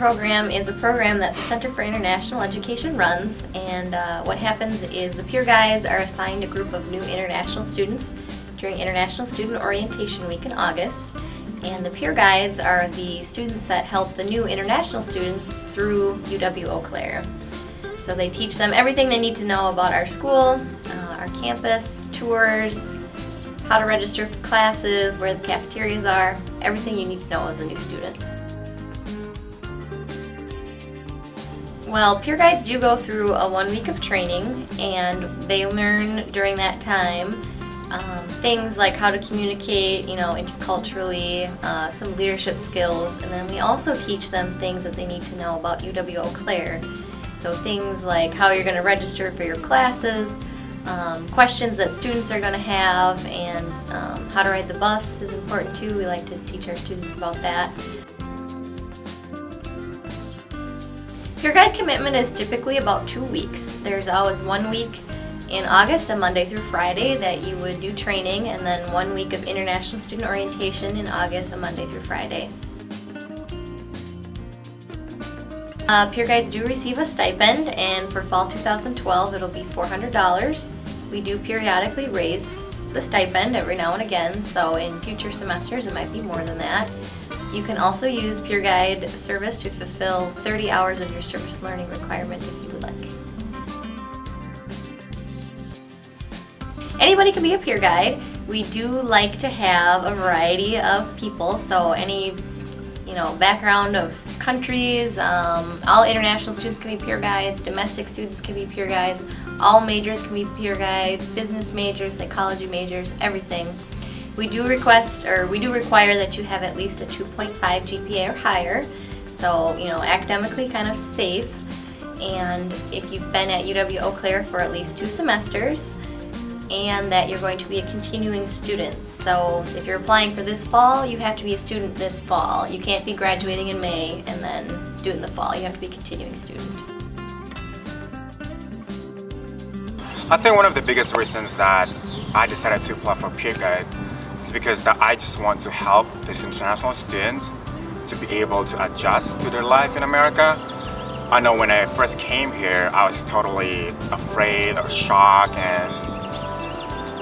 program is a program that the Center for International Education runs, and what happens is the peer guides are assigned a group of new international students during International Student Orientation Week in August, and the peer guides are the students that help the new international students through UW-Eau Claire. So they teach them everything they need to know about our school, our campus, tours, how to register for classes, where the cafeterias are, everything you need to know as a new student. Well, peer guides do go through a 1 week of training, and they learn during that time things like how to communicate, interculturally, some leadership skills, and then we also teach them things that they need to know about UW-Eau Claire. So things like how you're going to register for your classes, questions that students are going to have, and how to ride the bus is important too. We like to teach our students about that. Peer guide commitment is typically about 2 weeks. There's always 1 week in August, a Monday through Friday, that you would do training, and then 1 week of International Student Orientation in August, a Monday through Friday. Peer guides do receive a stipend, and for fall 2012 it'll be $400. We do periodically raise the stipend every now and again, so in future semesters it might be more than that. You can also use peer guide service to fulfill 30 hours of your service learning requirement if you would like. Anybody can be a peer guide. We do like to have a variety of people, so any background of countries, all international students can be peer guides, domestic students can be peer guides, all majors can be peer guides, business majors, psychology majors, everything. We do require that you have at least a 2.5 GPA or higher, so academically kind of safe, and if you've been at UW-Eau Claire for at least 2 semesters, and that you're going to be a continuing student. So if you're applying for this fall, you have to be a student this fall. You can't be graduating in May and then do it in the fall. You have to be a continuing student. I think one of the biggest reasons that I decided to apply for peer guide is because I just want to help these international students to be able to adjust to their life in America. I know when I first came here, I was totally afraid or shocked, and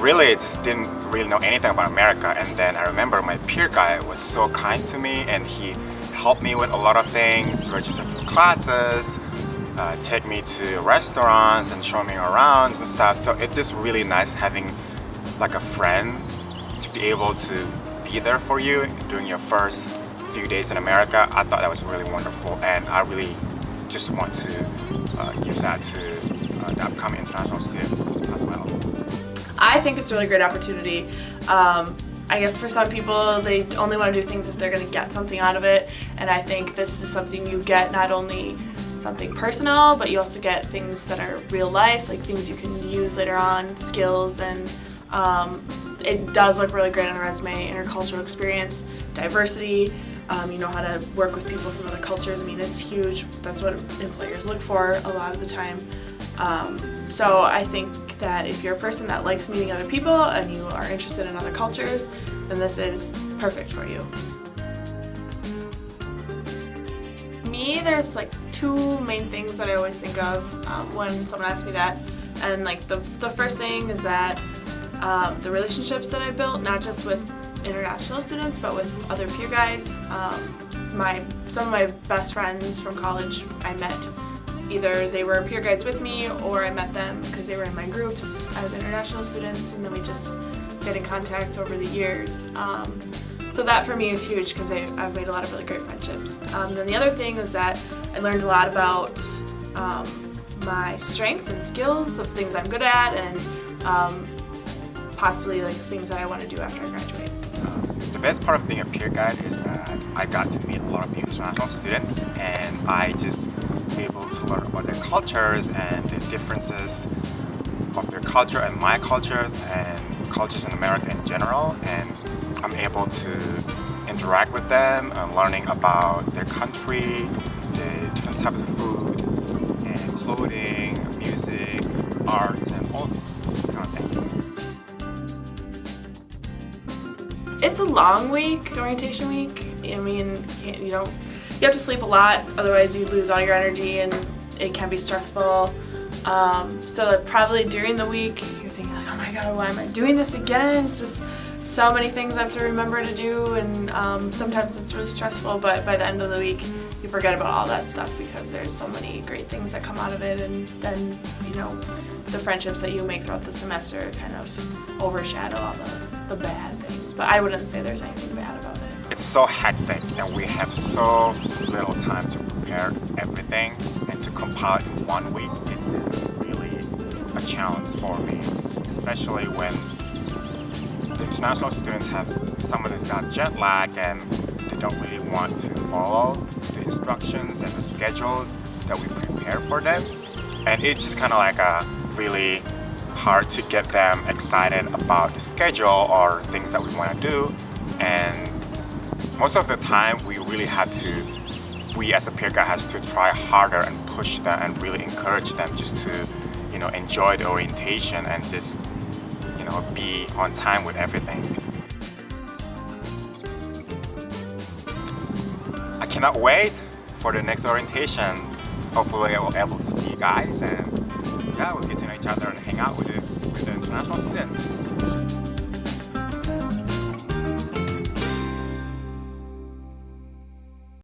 really just didn't really know anything about America. And then I remember my peer guide was so kind to me, and he helped me with a lot of things, register for classes, take me to restaurants and show me around and stuff. So it's just really nice having like a friend to be able to be there for you during your first few days in America. I thought that was really wonderful, and I really just want to give that to the upcoming international students as well. I think it's a really great opportunity. I guess for some people, they only want to do things if they're going to get something out of it, and I think this is something you get, not only something personal, but you also get things that are real life, like things you can use later on, skills, and it does look really great on a resume. Intercultural experience, diversity, you know how to work with people from other cultures. I mean, it's huge. That's what employers look for a lot of the time. So I think that if you're a person that likes meeting other people and you are interested in other cultures, then this is perfect for you. Me, there's like 2 main things that I always think of when someone asks me that, and like the first thing is that the relationships that I built, not just with international students but with other peer guides. Some of my best friends from college I met. Either they were peer guides with me, or I met them because they were in my groups as international students, and then we just get in contact over the years. So that for me is huge because I've made a lot of really great friendships. Then the other thing is that I learned a lot about my strengths and skills, of things I'm good at, and possibly like things that I want to do after I graduate. The best part of being a peer guide is that I got to meet a lot of international students, and I just able to learn about their cultures and the differences of their culture and my cultures and cultures in America in general, and I'm able to interact with them and learning about their country, the different types of food and clothing, music, arts, and all kind of things. It's a long week, orientation week. I mean, you don't you have to sleep a lot, otherwise you lose all your energy and it can be stressful. So probably during the week you're thinking like, oh my god, why am I doing this again? It's just so many things I have to remember to do, and sometimes it's really stressful, but by the end of the week you forget about all that stuff because there's so many great things that come out of it, and then, you know, the friendships that you make throughout the semester kind of overshadow all the bad things. But I wouldn't say there's anything bad about it. It's so hectic and we have so little time to prepare everything, and to compile it in 1 week, it is really a challenge for me, especially when the international students have someone that's got jet lag and they don't really want to follow the instructions and the schedule that we prepare for them, and it's just kind of like really hard to get them excited about the schedule or things that we want to do. And most of the time we really have to, we as a peer guide has to try harder and push them and really encourage them just to, you know, enjoy the orientation and just, you know, be on time with everything. I cannot wait for the next orientation. Hopefully I will be able to see you guys, and yeah, we'll get to know each other and hang out with the international students.